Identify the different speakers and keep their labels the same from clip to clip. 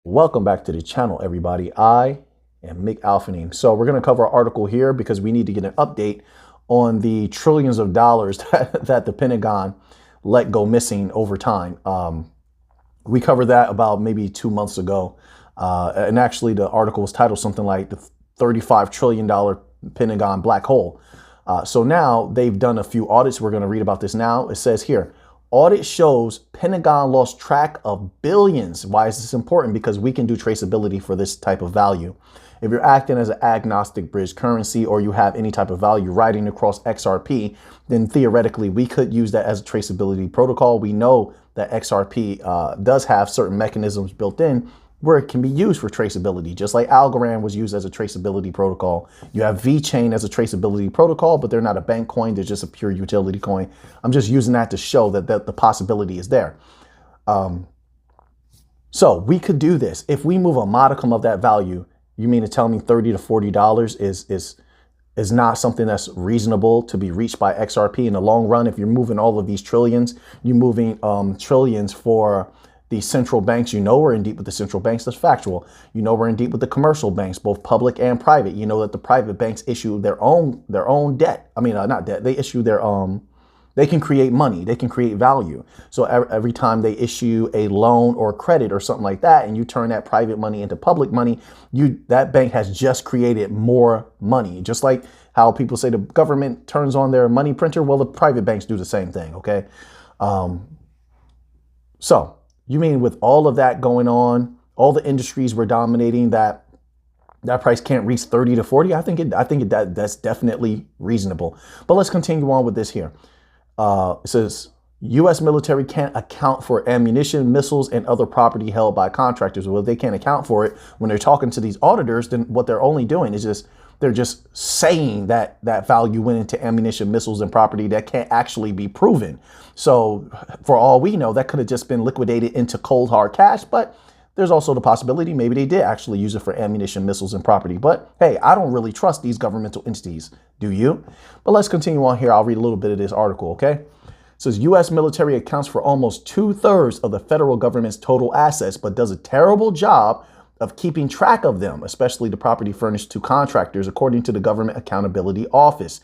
Speaker 1: Welcome back to the channel, everybody. I am Mick Alphanine. So we're going to cover our article here because we need to get an update on the trillions of dollars that the Pentagon let go missing over time. We covered that about maybe 2 months ago. And actually the article was titled something like the $35 trillion Pentagon black hole. So now they've done a few audits. We're going to read about this now. It says here, audit shows Pentagon lost track of billions. Why is this important? Because we can do traceability for this type of value. If you're acting as an agnostic bridge currency or you have any type of value riding across XRP, then theoretically we could use that as a traceability protocol. We know that XRP does have certain mechanisms built in where it can be used for traceability, just like Algorand was used as a traceability protocol. You have VeChain as a traceability protocol, but they're not a bank coin. They're just a pure utility coin. I'm just using that to show that the possibility is there. So we could do this. If we move a modicum of that value, you mean to tell me $30 to $40 is not something that's reasonable to be reached by XRP in the long run? If you're moving all of these trillions, you're moving trillions for the central banks. You know we're in deep with the central banks. That's factual. You know we're in deep with the commercial banks, both public and private. You know that the private banks issue their own debt. I mean, not debt. They issue their they can create money. They can create value. So every time they issue a loan or credit or something like that, and you turn that private money into public money, that bank has just created more money. Just like how people say the government turns on their money printer. Well, the private banks do the same thing. Okay. So you mean with all of that going on, all the industries we're dominating, that price can't reach 30 to 40? I think that's definitely reasonable. But let's continue on with this here. It says U.S. military can't account for ammunition, missiles, and other property held by contractors. Well, if they can't account for it when they're talking to these auditors, then what they're only doing is they're just saying that value went into ammunition, missiles, and property that can't actually be proven. So for all we know, that could have just been liquidated into cold hard cash. But there's also the possibility maybe they did actually use it for ammunition, missiles, and property. But hey, I don't really trust these governmental entities. Do you? But let's continue on here. I'll read a little bit of this article, okay? It says U.S. military accounts for almost 2/3 of the federal government's total assets, but does a terrible job of keeping track of them, especially the property furnished to contractors, according to the Government Accountability Office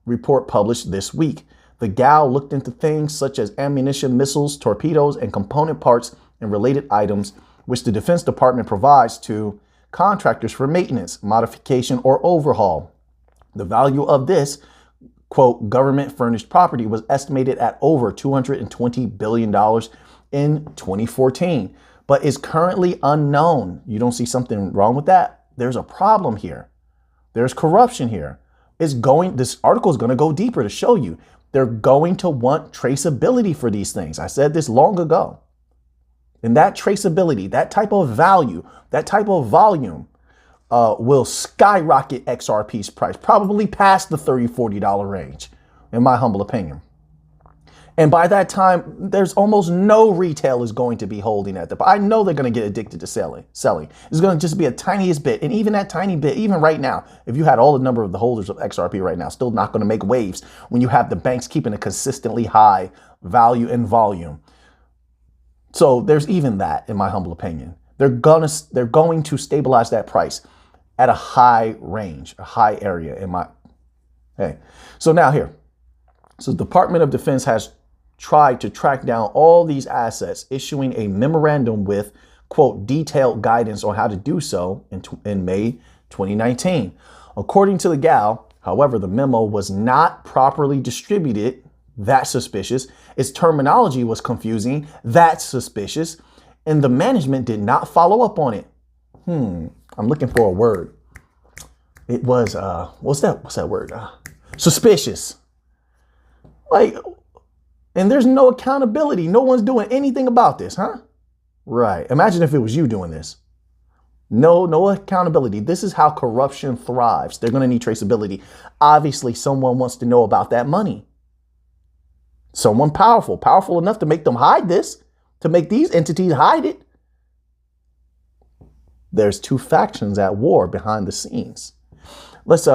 Speaker 1: report published this week. The GAO looked into things such as ammunition, missiles, torpedoes, and component parts and related items, which the Defense Department provides to contractors for maintenance, modification, or overhaul. The value of this, quote, government furnished property was estimated at over $220 billion in 2014. But is currently unknown. You don't see something wrong with that? There's a problem here. There's corruption here. This article is going to go deeper to show you. They're going to want traceability for these things. I said this long ago. And that traceability, that type of value, that type of volume will skyrocket XRP's price, probably past the $30, $40 range, in my humble opinion. And by that time, there's almost no retail is going to be holding at I know they're going to get addicted to selling. It's going to just be a tiniest bit. And even that tiny bit, even right now, if you had all the number of the holders of XRP right now, still not going to make waves when you have the banks keeping a consistently high value and volume. So there's even that, in my humble opinion. They're going to stabilize that price at a high range, a high area So now here. So the Department of Defense has tried to track down all these assets, issuing a memorandum with, quote, detailed guidance on how to do so in May 2019. According to the GAO, however, the memo was not properly distributed. That's suspicious. Its terminology was confusing. That's suspicious. And the management did not follow up on it. I'm looking for a word. It was, what's that word? Suspicious. And there's no accountability. No one's doing anything about this, huh? Right. Imagine if it was you doing this. No accountability. This is how corruption thrives. They're going to need traceability. Obviously, someone wants to know about that money. Someone powerful enough to make them hide this, to make these entities hide it. There's two factions at war behind the scenes. Let's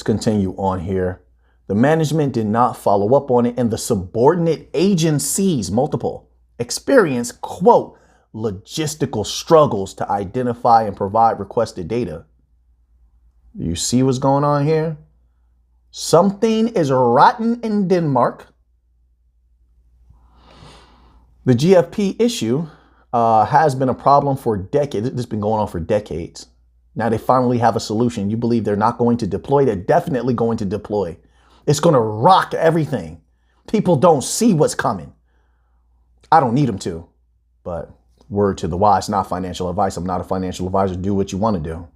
Speaker 1: continue on here. The management did not follow up on it, and the subordinate agencies, multiple, experienced, quote, logistical struggles to identify and provide requested data. You see what's going on here? Something is rotten in Denmark. The GFP issue has been a problem for decades. It's been going on for decades. Now they finally have a solution. You believe they're not going to deploy? They're definitely going to deploy. It's going to rock everything. People don't see what's coming. I don't need them to, but word to the wise, not financial advice. I'm not a financial advisor. Do what you want to do.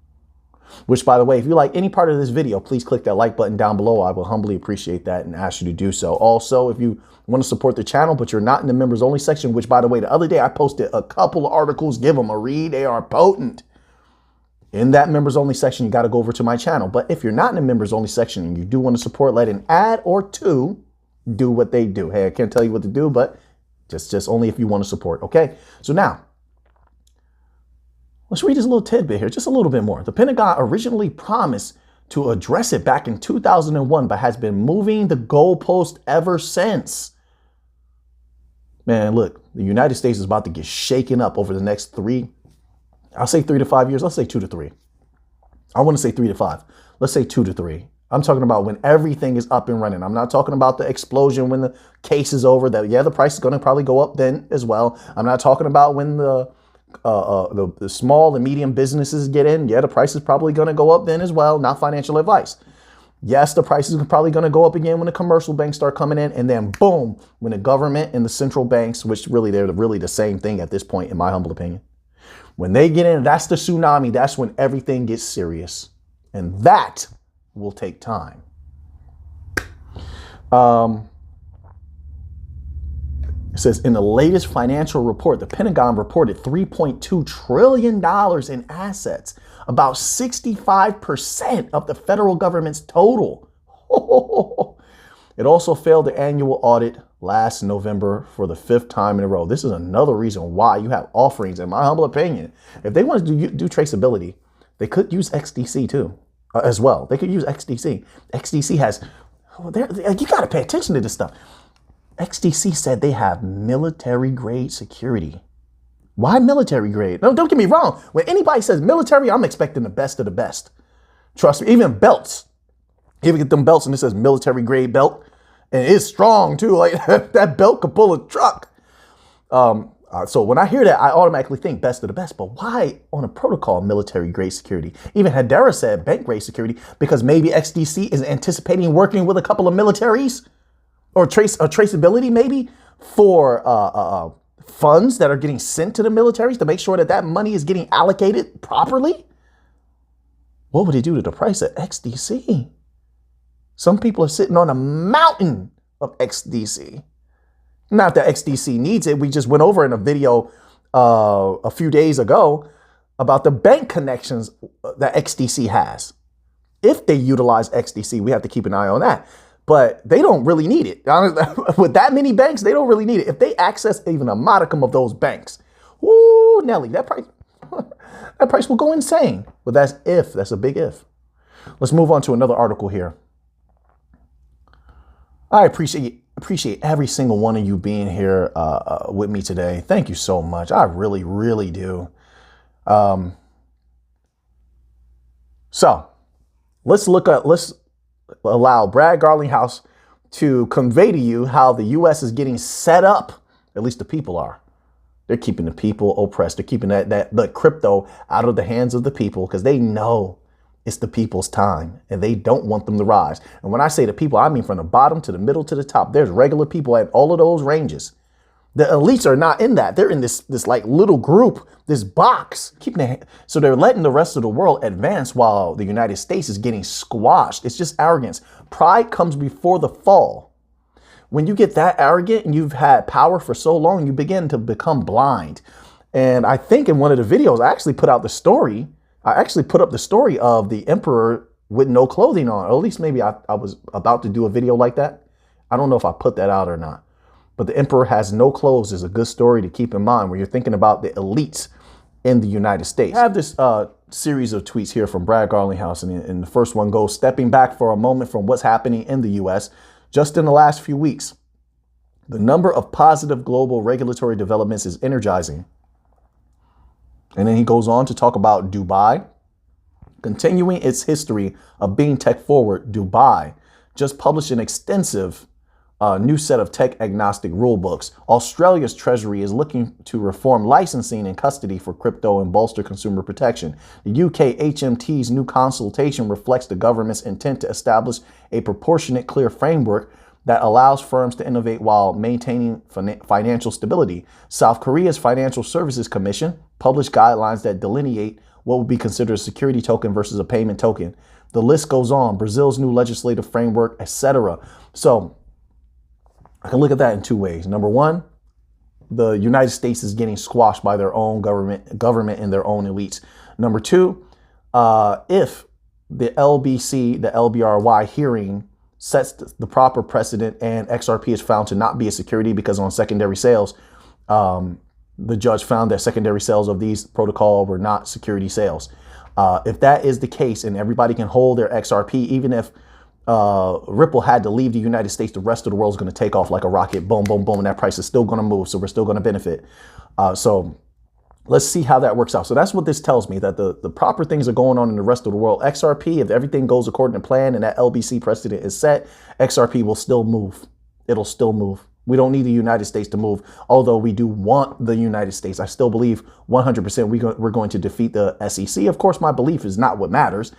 Speaker 1: Which, by the way, if you like any part of this video, please click that like button down below. I will humbly appreciate that and ask you to do so. Also, if you want to support the channel, but you're not in the members only section, which, by the way, the other day I posted a couple of articles. Give them a read. They are potent. In that members only section, you got to go over to my channel. But if you're not in the members only section and you do want to support, let an ad or two do what they do. Hey, I can't tell you what to do, but just only if you want to support. Okay. So now, let's read this little tidbit here, just a little bit more. The Pentagon originally promised to address it back in 2001, but has been moving the goalpost ever since. Man, look, the United States is about to get shaken up over the next I'll say 3 to 5 years. Let's say 2 to 3. I want to say 3 to 5. Let's say 2 to 3. I'm talking about when everything is up and running. I'm not talking about the explosion when the case is over. That, yeah, the price is going to probably go up then as well. I'm not talking about when the small and medium businesses get in. Yeah, the price is probably going to go up then as well. Not financial advice. Yes, the prices are probably going to go up again when the commercial banks start coming in. And then boom, when the government and the central banks, which really they're really the same thing at this point, in my humble opinion. When they get in, that's the tsunami. That's when everything gets serious. And that will take time. It says in the latest financial report, the Pentagon reported $3.2 trillion in assets, about 65% of the federal government's total. It also failed the annual audit last November for the 5th time in a row. This is another reason why you have offerings, in my humble opinion. If they want to do traceability, they could use XDC too, as well. They could use XDC. XDC has, you got to pay attention to this stuff. XDC said they have military grade security. Why military grade? No, don't get me wrong. When anybody says military, I'm expecting the best of the best. Trust me, even belts. Even get them belts and it says military grade belt. And it's strong too. Like that belt could pull a truck. So when I hear that, I automatically think best of the best. But why on a protocol military grade security? Even Hedera said bank grade security because maybe XDC is anticipating working with a couple of militaries or traceability maybe for funds that are getting sent to the militaries to make sure that that money is getting allocated properly. What would it do to the price of XDC? Some people are sitting on a mountain of XDC. Not that XDC needs it. We just went over in a video a few days ago about the bank connections that XDC has. If they utilize XDC, we have to keep an eye on that. But they don't really need it. With that many banks, they don't really need it. If they access even a modicum of those banks, whoo, Nelly, that price will go insane. But that's if. That's a big if. Let's move on to another article here. I appreciate every single one of you being here with me today. Thank you so much. I really, really do. So let's allow Brad Garlinghouse to convey to you how the U.S. is getting set up. At least the people are. They're keeping the people oppressed. They're keeping the crypto out of the hands of the people because they know it's the people's time and they don't want them to rise. And when I say the people, I mean from the bottom to the middle to the top. There's regular people at all of those ranges. The elites are not in that. They're in this like little group, this box. So they're letting the rest of the world advance while the United States is getting squashed. It's just arrogance. Pride comes before the fall. When you get that arrogant and you've had power for so long, you begin to become blind. And I think in one of the videos, I actually put up the story of the emperor with no clothing on. Or at least maybe I was about to do a video like that. I don't know if I put that out or not. But the emperor has no clothes is a good story to keep in mind when you're thinking about the elites in the United States. I have this series of tweets here from Brad Garlinghouse, and the first one goes, stepping back for a moment from what's happening in the U.S. just in the last few weeks. The number of positive global regulatory developments is energizing. And then he goes on to talk about Dubai. Continuing its history of being tech forward, Dubai just published an extensive new set of tech agnostic rule books. Australia's Treasury is looking to reform licensing and custody for crypto and bolster consumer protection. The UK HMT's new consultation reflects the government's intent to establish a proportionate, clear framework that allows firms to innovate while maintaining financial stability. South Korea's Financial Services Commission published guidelines that delineate what would be considered a security token versus a payment token. The list goes on. Brazil's new legislative framework, etc. So I can look at that in two ways. Number one, the United States is getting squashed by their own government and their own elites. Number two, if the LBC, the LBRY hearing sets the proper precedent and XRP is found to not be a security because on secondary sales, the judge found that secondary sales of these protocol were not security sales. If that is the case and everybody can hold their XRP, even if Ripple had to leave the United States, the rest of the world is going to take off like a rocket. Boom, boom, boom. And that price is still going to move. So we're still going to benefit. So let's see how that works out. So that's what this tells me, that the proper things are going on in the rest of the world. XRP, if everything goes according to plan and that LBC precedent is set, XRP will still move. It'll still move. We don't need the United States to move, although we do want the United States. I still believe 100% we're going to defeat the SEC. Of course, my belief is not what matters.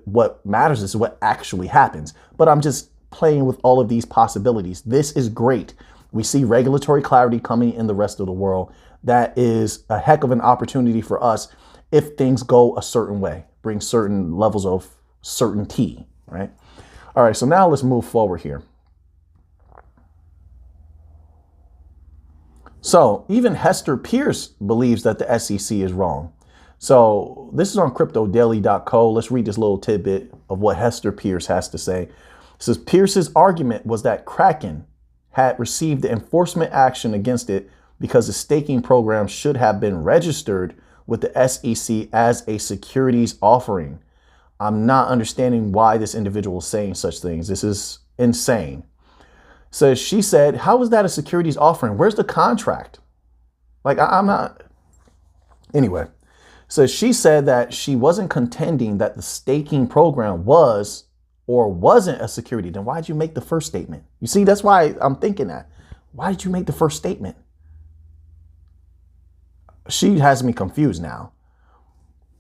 Speaker 1: What matters is what actually happens. But I'm just playing with all of these possibilities. This is great. We see regulatory clarity coming in the rest of the world. That is a heck of an opportunity for us if things go a certain way, bring certain levels of certainty, right? All right, so now let's move forward here. So even Hester Pierce believes that the SEC is wrong. So this is on cryptodaily.co. Let's read this little tidbit of what Hester Pierce has to say. It says Pierce's argument was that Kraken had received the enforcement action against it because the staking program should have been registered with the SEC as a securities offering. I'm not understanding why this individual is saying such things. This is insane. So she said, how is that a securities offering? Where's the contract? Like, I'm not. Anyway, so she said that she wasn't contending that the staking program was or wasn't a security. Then why did you make the first statement? You see, that's why I'm thinking that. Why did you make the first statement? She has me confused now.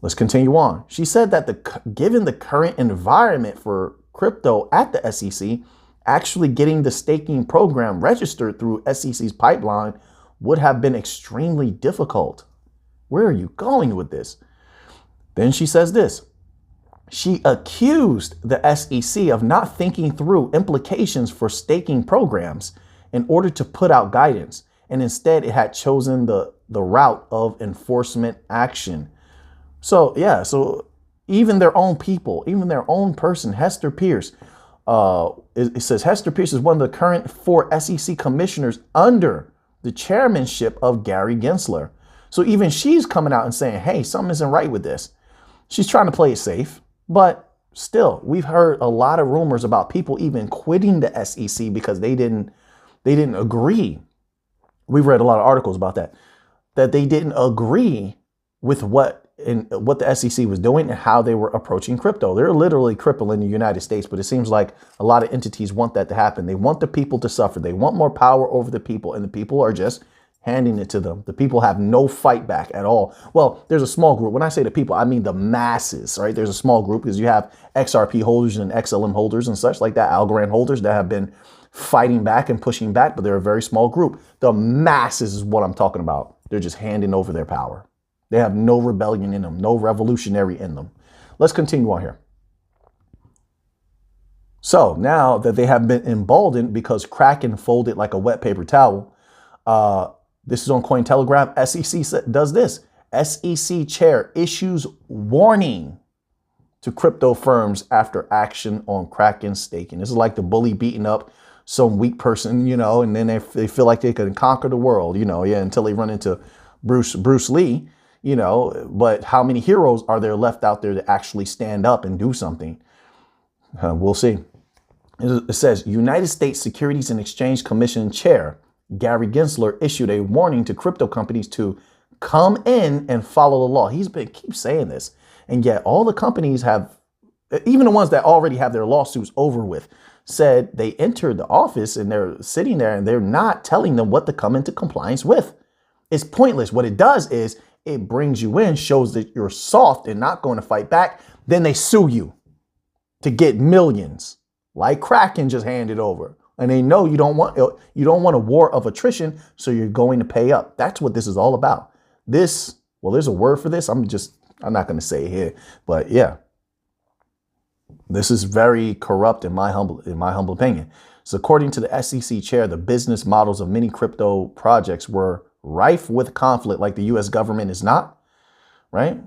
Speaker 1: Let's continue on. She said that given the current environment for crypto at the SEC, actually getting the staking program registered through SEC's pipeline would have been extremely difficult. Where are you going with this? Then she says this. She accused the SEC of not thinking through implications for staking programs in order to put out guidance, and instead it had chosen the route of enforcement action. So yeah, so even their own people, even their own person, Hester Pierce, it says Hester Pierce is one of the current 4 SEC commissioners under the chairmanship of Gary Gensler. So even she's coming out and saying, hey, something isn't right with this. She's trying to play it safe, but still, we've heard a lot of rumors about people even quitting the SEC because they didn't agree. We've read a lot of articles about that they didn't agree with what the SEC was doing and how they were approaching crypto. They're literally crippling the United States, but it seems like a lot of entities want that to happen. They want the people to suffer. They want more power over the people, and the people are just handing it to them. The people have no fight back at all. Well, there's a small group. When I say the people, I mean the masses, right? There's a small group because you have XRP holders and XLM holders and such like that, Algorand holders that have been fighting back and pushing back, but they're a very small group. The masses is what I'm talking about. They're just handing over their power. They have no rebellion in them, no revolutionary in them. Let's continue on here. So now that they have been emboldened because Kraken folded like a wet paper towel, this is on Cointelegraph. SEC does this. SEC chair issues warning to crypto firms after action on Kraken staking. This is like the bully beating up some weak person, and then they feel like they can conquer the world, until they run into Bruce Lee. But how many heroes are there left out there to actually stand up and do something? We'll see. It says United States Securities and Exchange Commission Chair Gary Gensler issued a warning to crypto companies to come in and follow the law. Keeps saying this. And yet all the companies have, even the ones that already have their lawsuits over with, said they entered the office and they're sitting there and they're not telling them what to come into compliance with. It's pointless. What it does is it brings you in, shows that you're soft and not going to fight back. Then they sue you to get millions, like Kraken just handed over. And they know you don't want a war of attrition, so you're going to pay up. That's what this is all about. This, well, there's a word for this. I'm not going to say it here, but yeah, this is very corrupt in my humble opinion. So according to the SEC chair, the business models of many crypto projects were rife with conflict, like the U.S. government is not, right?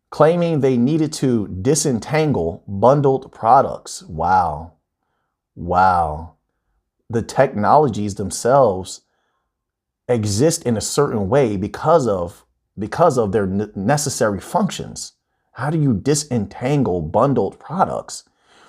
Speaker 1: Claiming they needed to disentangle bundled products. Wow. The technologies themselves exist in a certain way because of their necessary functions. How do you disentangle bundled products?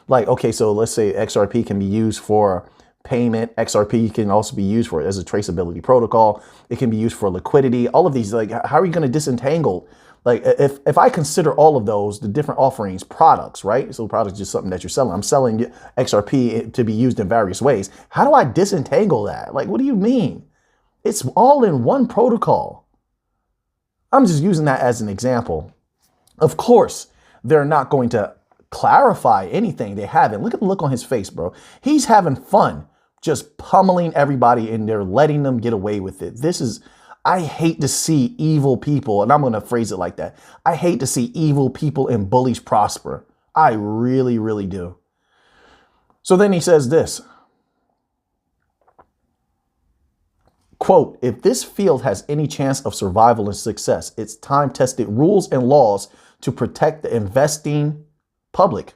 Speaker 1: Like, okay, so let's say XRP can be used for payment. XRP can also be used for as a traceability protocol. It can be used for liquidity. All of these, like, how are you going to disentangle? Like, if I consider all of those, the different offerings, products, right? So products is just something that you're selling. I'm selling XRP to be used in various ways. How do I disentangle that? Like, what do you mean? It's all in one protocol. I'm just using that as an example. Of course, they're not going to clarify anything. They haven't. Look at the look on his face, bro. He's having fun just pummeling everybody and they're letting them get away with it. I hate to see evil people, and I'm going to phrase it like that. I hate to see evil people and bullies prosper. I really, really do. So then he says this, quote, if this field has any chance of survival and success, it's time-tested rules and laws to protect the investing public.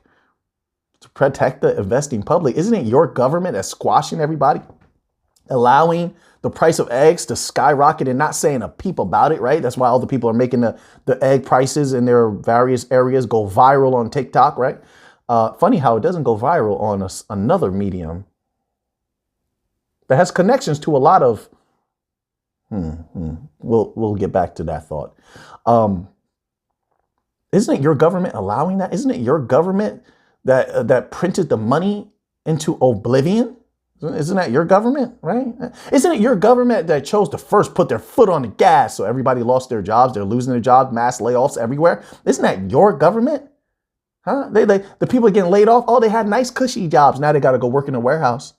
Speaker 1: To protect the investing public. Isn't it your government that's squashing everybody? Allowing the price of eggs to skyrocket and not saying a peep about it, right? That's why all the people are making the egg prices in their various areas go viral on TikTok, right? Funny how it doesn't go viral on another medium that has connections to a lot of, we'll get back to that thought. Isn't it your government allowing that? Isn't it your government that printed the money into oblivion? Isn't that your government, right? Isn't it your government that chose to first put their foot on the gas so everybody lost their jobs? They're losing their jobs, mass layoffs everywhere. Isn't that your government? Huh? The people getting laid off, oh, they had nice cushy jobs. Now they got to go work in a warehouse.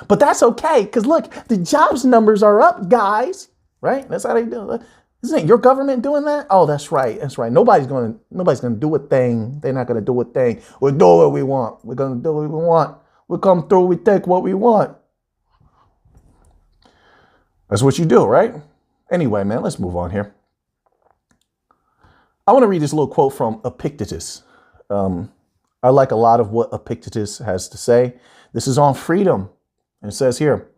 Speaker 1: But that's okay, because look, the jobs numbers are up, guys, right? That's how they do it. Isn't it your government doing that? Oh, that's right. That's right. Nobody's going to do a thing. They're not going to do a thing. We'll do what we want. We're going to do what we want. We'll come through, we take what we want. That's what you do, right? Anyway, man, let's move on here. I want to read this little quote from Epictetus. I like a lot of what Epictetus has to say. This is on freedom. And it says here,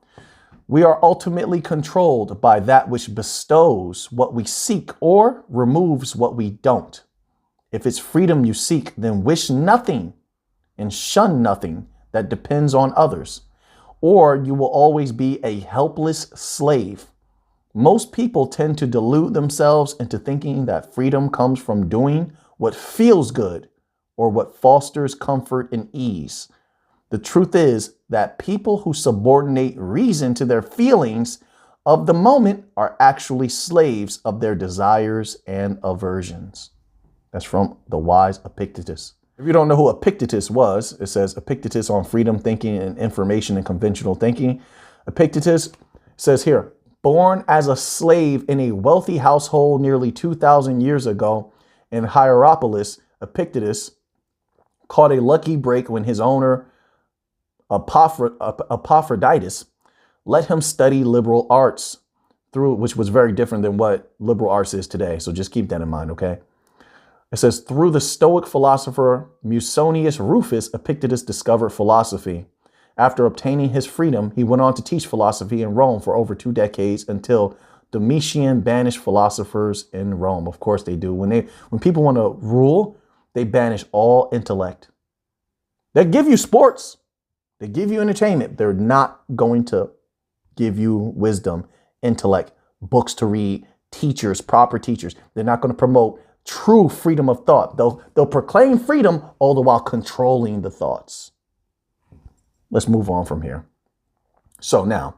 Speaker 1: we are ultimately controlled by that which bestows what we seek or removes what we don't. If it's freedom you seek, then wish nothing and shun nothing that depends on others, or you will always be a helpless slave. Most people tend to delude themselves into thinking that freedom comes from doing what feels good or what fosters comfort and ease. The truth is that people who subordinate reason to their feelings of the moment are actually slaves of their desires and aversions. That's from the wise Epictetus. If you don't know who Epictetus was, it says Epictetus on freedom thinking and information and conventional thinking. Epictetus says here, born as a slave in a wealthy household nearly 2,000 years ago in Hierapolis, Epictetus caught a lucky break when his owner, Epaphroditus, let him study liberal arts, which was very different than what liberal arts is today. So just keep that in mind, okay? It says, through the Stoic philosopher Musonius Rufus, Epictetus discovered philosophy. After obtaining his freedom, he went on to teach philosophy in Rome for over 2 decades until Domitian banished philosophers in Rome. Of course they do. When people want to rule, they banish all intellect. They give you sports. They give you entertainment. They're not going to give you wisdom, intellect, books to read, teachers, proper teachers. They're not going to promote true freedom of thought. They'll proclaim freedom all the while controlling the thoughts. Let's move on from here. So now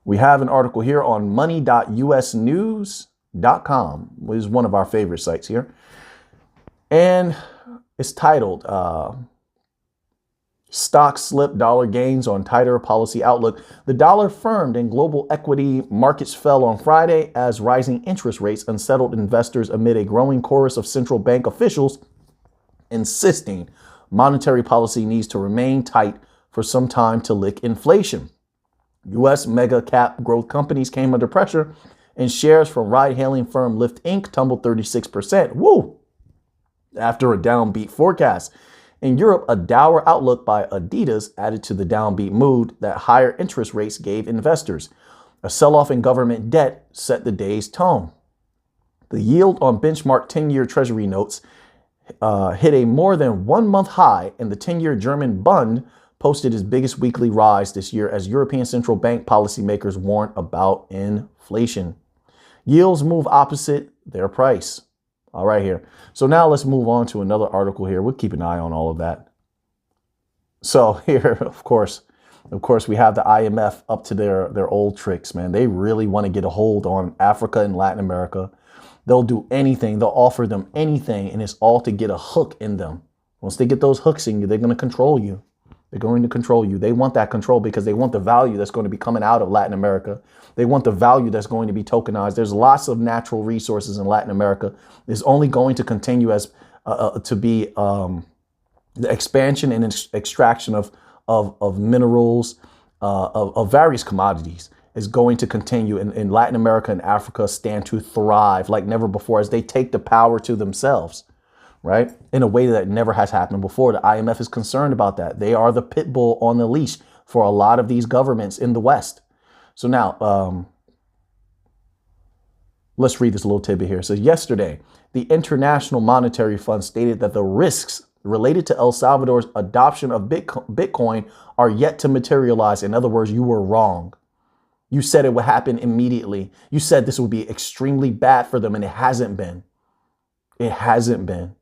Speaker 1: we have an article here on money.usnews.com, which is one of our favorite sites here. And it's titled, Stock Slip, Dollar Gains on Tighter Policy Outlook. The dollar firmed and global equity markets fell on Friday as rising interest rates unsettled investors amid a growing chorus of central bank officials insisting monetary policy needs to remain tight for some time to lick inflation. U.S. mega cap growth companies came under pressure and shares from ride-hailing firm Lyft Inc. tumbled 36%. Woo! After a downbeat forecast. In Europe, a dour outlook by Adidas added to the downbeat mood that higher interest rates gave investors. A sell-off in government debt set the day's tone. The yield on benchmark 10-year Treasury notes hit a more than 1 month high, and the 10-year German Bund posted its biggest weekly rise this year as European central bank policymakers warned about inflation. Yields move opposite their price. All right here. So now let's move on to another article here. We'll keep an eye on all of that. So here, of course, we have the IMF up to their old tricks, man. They really want to get a hold on Africa and Latin America. They'll do anything. They'll offer them anything, and it's all to get a hook in them. Once they get those hooks in you, they're going to control you. They're going to control you. They want that control because they want the value that's going to be coming out of Latin America. They want the value that's going to be tokenized. There's lots of natural resources in Latin America. It's only going to continue as to be the expansion and extraction of minerals, of various commodities is going to continue. In Latin America and Africa stand to thrive like never before as they take the power to themselves. Right? In a way that never has happened before. The IMF is concerned about that. They are the pit bull on the leash for a lot of these governments in the West. So now, let's read this little tidbit here. So yesterday, the International Monetary Fund stated that the risks related to El Salvador's adoption of Bitcoin are yet to materialize. In other words, you were wrong. You said it would happen immediately. You said this would be extremely bad for them, and it hasn't been. It hasn't been.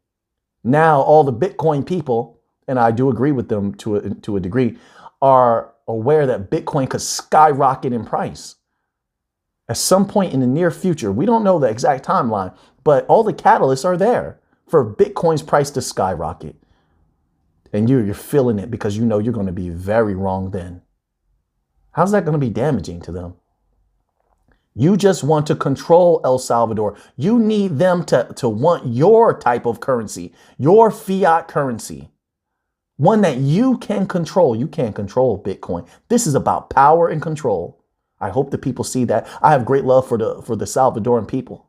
Speaker 1: Now, all the Bitcoin people, and I do agree with them to a degree, are aware that Bitcoin could skyrocket in price. At some point in the near future, we don't know the exact timeline, but all the catalysts are there for Bitcoin's price to skyrocket. And you're feeling it because you know you're going to be very wrong then. How's that going to be damaging to them? You just want to control El Salvador. You need them to want your type of currency, your fiat currency, one that you can control. You can't control Bitcoin. This is about power and control. I hope the people see that. I have great love for the Salvadoran people.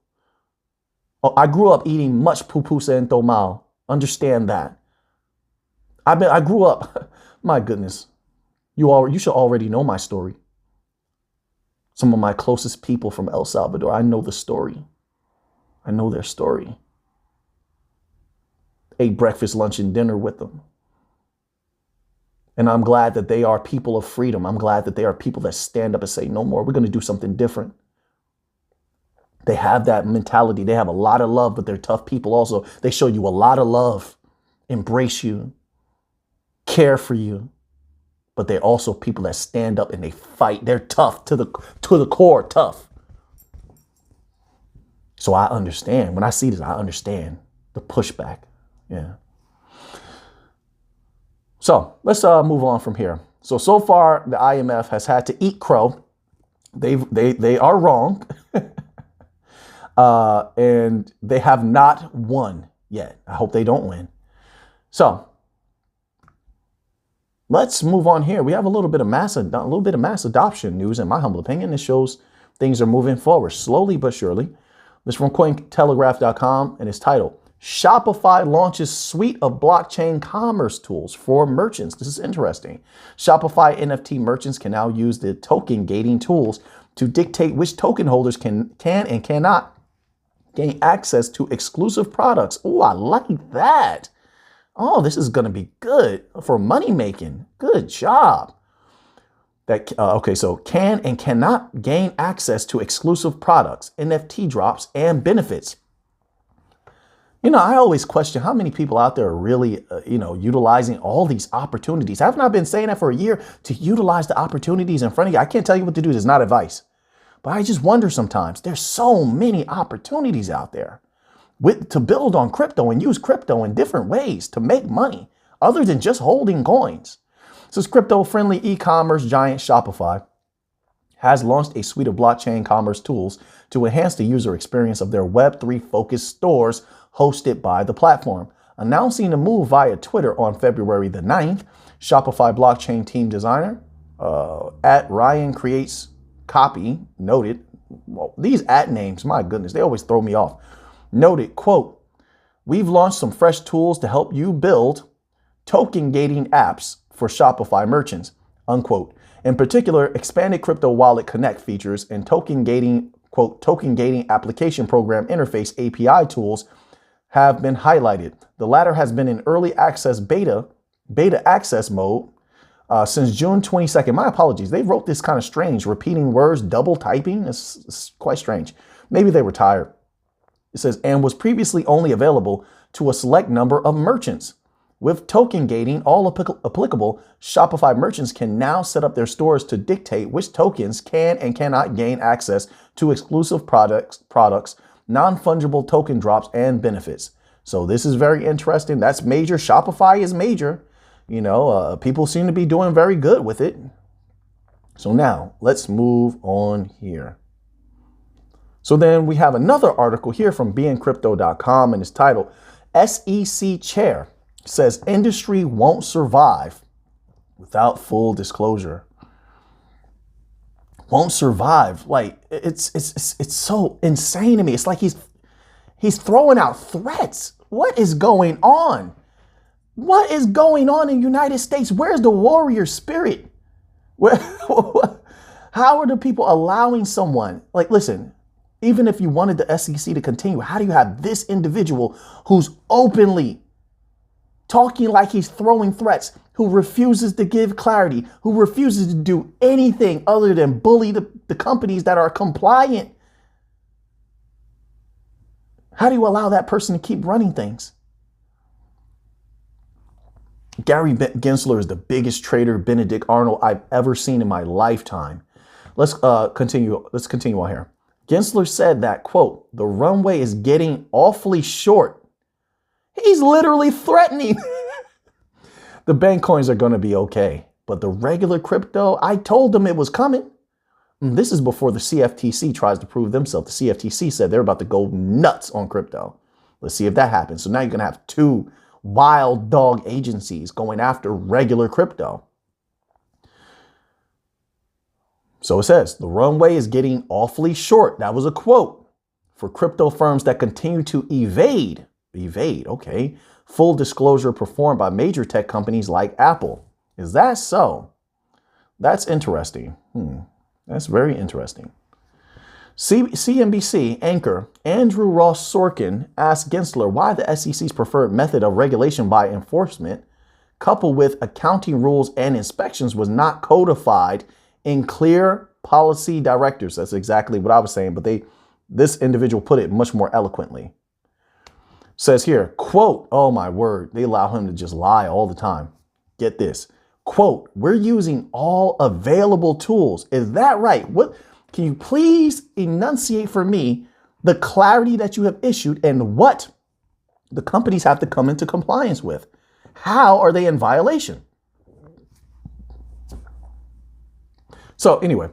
Speaker 1: I grew up eating much pupusa and tamal. Understand that. I grew up, my goodness, you should already know my story. Some of my closest people from El Salvador, I know the story. I know their story. Ate breakfast, lunch, and dinner with them. And I'm glad that they are people of freedom. I'm glad that they are people that stand up and say, no more, we're going to do something different. They have that mentality. They have a lot of love, but they're tough people also. They show you a lot of love, embrace you, care for you. But they're also people that stand up and they fight. They're tough to the core, tough. So I understand. When I see this, I understand the pushback. Yeah. So let's move on from here. So far, the IMF has had to eat crow. They are wrong. And they have not won yet. I hope they don't win. So let's move on here. We have a little bit of mass adoption news. In my humble opinion, this shows things are moving forward slowly but surely. This is from Cointelegraph.com, and it's titled, Shopify launches suite of blockchain commerce tools for merchants. This is interesting. Shopify NFT merchants can now use the token gating tools to dictate which token holders can and cannot gain access to exclusive products. Oh, I like that. Oh, this is going to be good for money making. Good job. that, okay, so can and cannot gain access to exclusive products, NFT drops, and benefits. You know, I always question how many people out there are really, utilizing all these opportunities. Haven't I been saying that for a year, to utilize the opportunities in front of you? I can't tell you what to do. It's not advice. But I just wonder sometimes, there's so many opportunities out there to build on crypto and use crypto in different ways to make money other than just holding coins. This crypto-friendly e-commerce giant Shopify has launched a suite of blockchain commerce tools to enhance the user experience of their Web3-focused stores hosted by the platform. Announcing the move via Twitter on February the 9th, Shopify blockchain team designer at Ryan Creates Copy noted, well, these at names, my goodness, they always throw me off. Noted, quote, "We've launched some fresh tools to help you build token gating apps for Shopify merchants," unquote. In particular, expanded crypto wallet connect features and token gating, quote, token gating application program interface API tools have been highlighted. The latter has been in early access beta access mode since June 22nd. My apologies. They wrote this kind of strange, repeating words, double typing. It's quite strange. Maybe they were tired. It says, and was previously only available to a select number of merchants. With token gating all applicable, Shopify merchants can now set up their stores to dictate which tokens can and cannot gain access to exclusive products, non-fungible token drops, and benefits. So this is very interesting. That's major. Shopify is major. You know, people seem to be doing very good with it. So now let's move on here. So then we have another article here from bncrypto.com, and it's titled SEC Chair Says Industry Won't Survive Without Full Disclosure. Won't survive. Like it's so insane to me. It's like he's throwing out threats. What is going on? What is going on in the United States? Where's the warrior spirit? How are the people allowing someone, like, listen, even if you wanted the SEC to continue, how do you have this individual who's openly talking like he's throwing threats, who refuses to give clarity, who refuses to do anything other than bully the companies that are compliant? How do you allow that person to keep running things? Gary Gensler is the biggest trader Benedict Arnold I've ever seen in my lifetime. Let's continue. Let's continue on here. Gensler said that, quote, "The runway is getting awfully short." He's literally threatening. The bank coins are going to be okay, but the regular crypto, I told them it was coming. And this is before the CFTC tries to prove themselves. The CFTC said they're about to go nuts on crypto. Let's see if that happens. So now you're going to have two wild dog agencies going after regular crypto. So it says the runway is getting awfully short. That was a quote for crypto firms that continue to evade, okay, full disclosure performed by major tech companies like Apple. Is that so? That's interesting. That's very interesting. CNBC anchor Andrew Ross Sorkin asked Gensler why the SEC's preferred method of regulation by enforcement, coupled with accounting rules and inspections, was not codified in clear policy directives. That's exactly what I was saying, but this individual put it much more eloquently. Says here, quote, oh my word, they allow him to just lie all the time. Get this, quote, "We're using all available tools." Is that right? What? Can you please enunciate for me the clarity that you have issued and what the companies have to come into compliance with? How are they in violation? So anyway,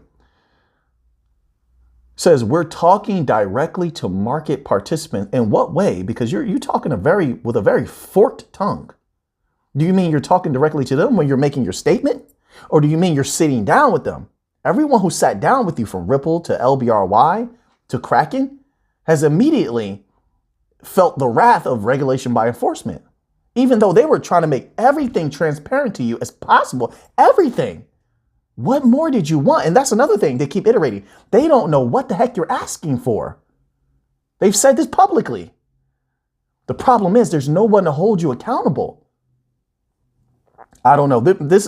Speaker 1: says we're talking directly to market participants. In what way? Because you're talking with a very forked tongue. Do you mean you're talking directly to them when you're making your statement? Or do you mean you're sitting down with them? Everyone who sat down with you, from Ripple to LBRY to Kraken, has immediately felt the wrath of regulation by enforcement, even though they were trying to make everything transparent to you as possible. Everything. What more did you want? And that's another thing. They keep iterating. They don't know what the heck you're asking for. They've said this publicly. The problem is there's no one to hold you accountable. I don't know.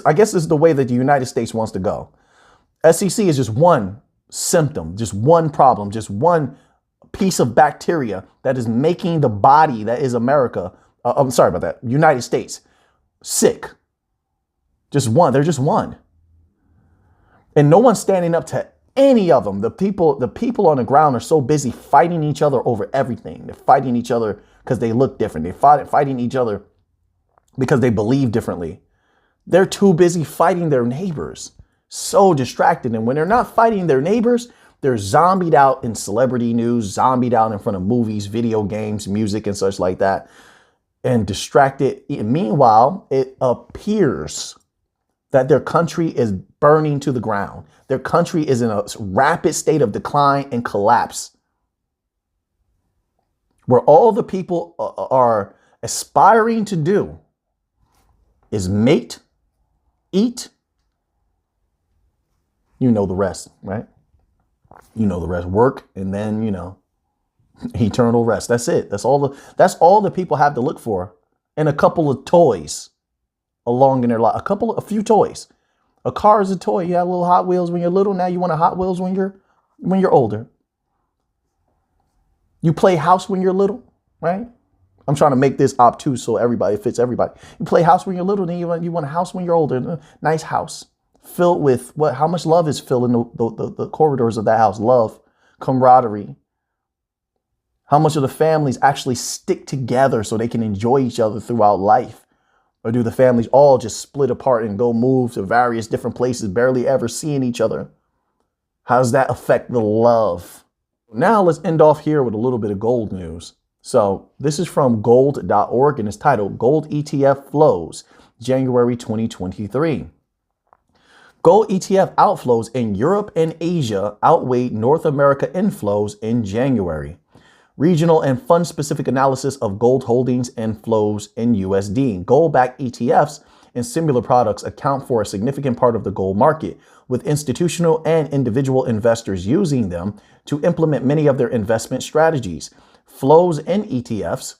Speaker 1: I guess this is the way that the United States wants to go. SEC is just one symptom, just one problem, just one piece of bacteria that is making the body that is America, I'm sorry about that, United States, sick. Just one. They're just one. And no one's standing up to any of them. The people on the ground are so busy fighting each other over everything. They're fighting each other because they look different. They're fighting each other because they believe differently. They're too busy fighting their neighbors. So distracted. And when they're not fighting their neighbors, they're zombied out in celebrity news, zombied out in front of movies, video games, music, and such like that, and distracted. Meanwhile, it appears that their country is burning to the ground. Their country is in a rapid state of decline and collapse, where all the people are aspiring to do is mate, eat. You know the rest, right? You know the rest. Work, and then, eternal rest. That's it. That's all the people have to look for. And a couple of toys along in their life. A few toys. A car is a toy. You had little Hot Wheels when you're little. Now you want a Hot Wheels when you're older. You play house when you're little, right? I'm trying to make this obtuse so it fits everybody. You play house when you're little, then you want a house when you're older. Nice house filled with what? How much love is filling the corridors of that house? Love, camaraderie. How much of the families actually stick together so they can enjoy each other throughout life? Or do the families all just split apart and go move to various different places, barely ever seeing each other? How does that affect the love? Now let's end off here with a little bit of gold news. So this is from gold.org and it's titled Gold ETF Flows, January 2023. Gold ETF outflows in Europe and Asia outweighed North America inflows in January. Regional and fund-specific analysis of gold holdings and flows in USD. Gold-backed ETFs and similar products account for a significant part of the gold market, with institutional and individual investors using them to implement many of their investment strategies. Flows in ETFs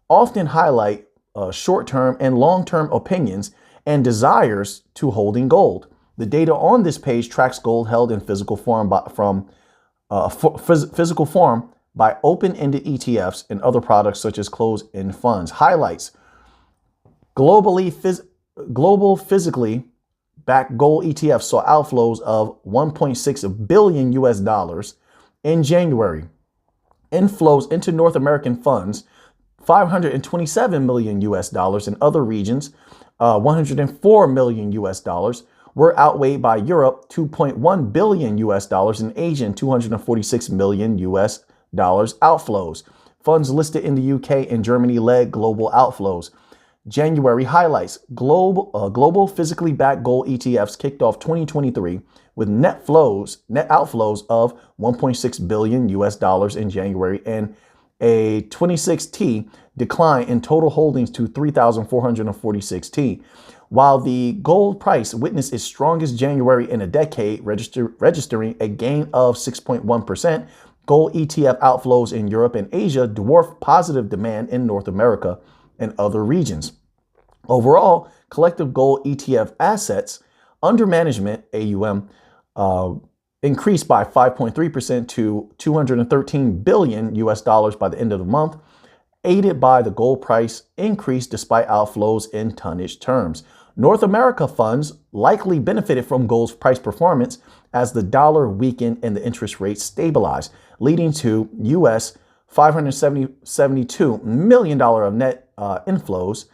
Speaker 1: often highlight short-term and long-term opinions and desires to holding gold. The data on this page tracks gold held in physical form by open-ended ETFs and other products such as closed-end funds. Highlights: global physically backed gold ETFs saw outflows of $1.6 billion in January. Inflows into North American funds, $527 million in other regions, $104 million were outweighed by Europe, $2.1 billion in Asia, and $246 million outflows. Funds listed in the UK and Germany led global outflows. January highlights: global physically backed gold ETFs kicked off 2023 with net outflows of $1.6 billion in January and a 26T decline in total holdings to 3,446T. While the gold price witnessed its strongest January in a decade, registering a gain of 6.1%, gold ETF outflows in Europe and Asia dwarfed positive demand in North America and other regions. Overall, collective gold ETF assets under management, AUM, increased by 5.3% to $213 billion by the end of the month, aided by the gold price increase despite outflows in tonnage terms. North America funds likely benefited from gold's price performance as the dollar weakened and the interest rates stabilized, leading to US $572 million of net inflows.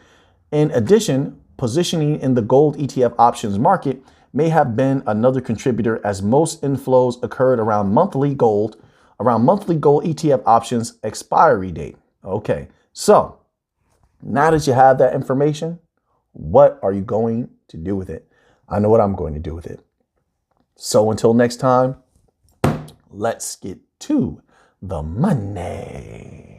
Speaker 1: In addition, positioning in the gold ETF options market may have been another contributor, as most inflows occurred around monthly gold ETF options expiry date. Okay, so now that you have that information, what are you going to do with it? I know what I'm going to do with it. So until next time, let's get to the money.